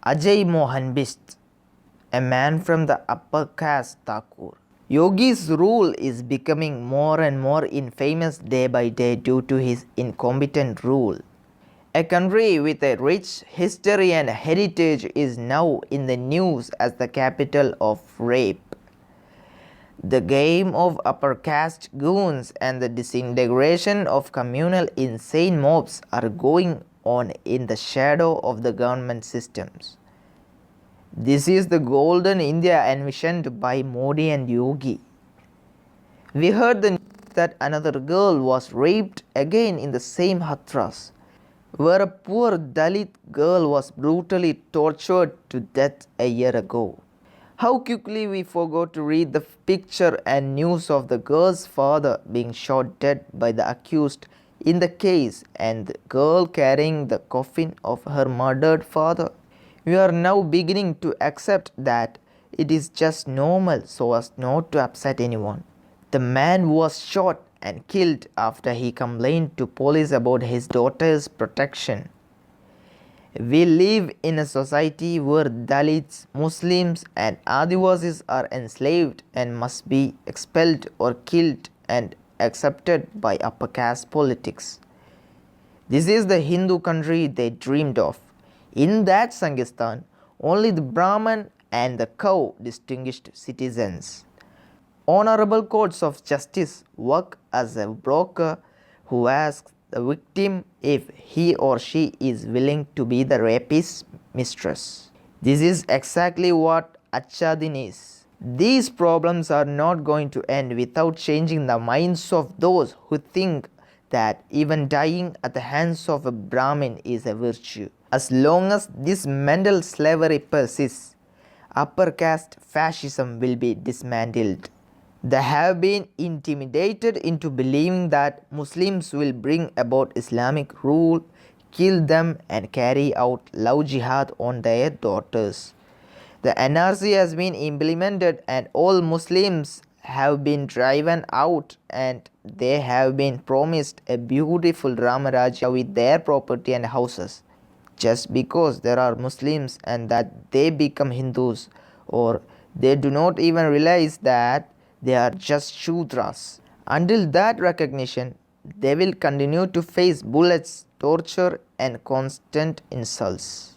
Ajay Mohan Bist, a man from the upper caste Thakur. Yogi's rule is becoming more and more infamous day by day due to his incompetent rule. A country with a rich history and heritage is now in the news as the capital of rape. The game of upper caste goons and the disintegration of communal insane mobs are going on in the shadow of the government systems. This is the golden India envisioned by Modi and Yogi. We heard the news that another girl was raped again in the same Hathras, where a poor Dalit girl was brutally tortured to death a year ago. How quickly we forgot to read the picture and news of the girl's father being shot dead by the accused in the case and the girl carrying the coffin of her murdered father. We are now beginning to accept that it is just normal so as not to upset anyone. The man was shot and killed after he complained to police about his daughter's protection. We live in a society where Dalits, Muslims and Adivasis are enslaved and must be expelled or killed and accepted by upper caste politics. This is the Hindu country they dreamed of. In that Sangistan, only the Brahman and the cow distinguished citizens. Honorable courts of justice work as a broker who asks the victim if he or she is willing to be the rapist's mistress. This is exactly what Achadin is. These problems are not going to end without changing the minds of those who think that even dying at the hands of a Brahmin is a virtue. As long as this mental slavery persists, upper caste fascism will be dismantled. They have been intimidated into believing that Muslims will bring about Islamic rule, kill them and carry out love jihad on their daughters. The NRC has been implemented and all Muslims have been driven out and they have been promised a beautiful Ramarajya with their property and houses. Just because there are Muslims and that they become Hindus, or they do not even realize that they are just Shudras. Until that recognition, they will continue to face bullets, torture and constant insults.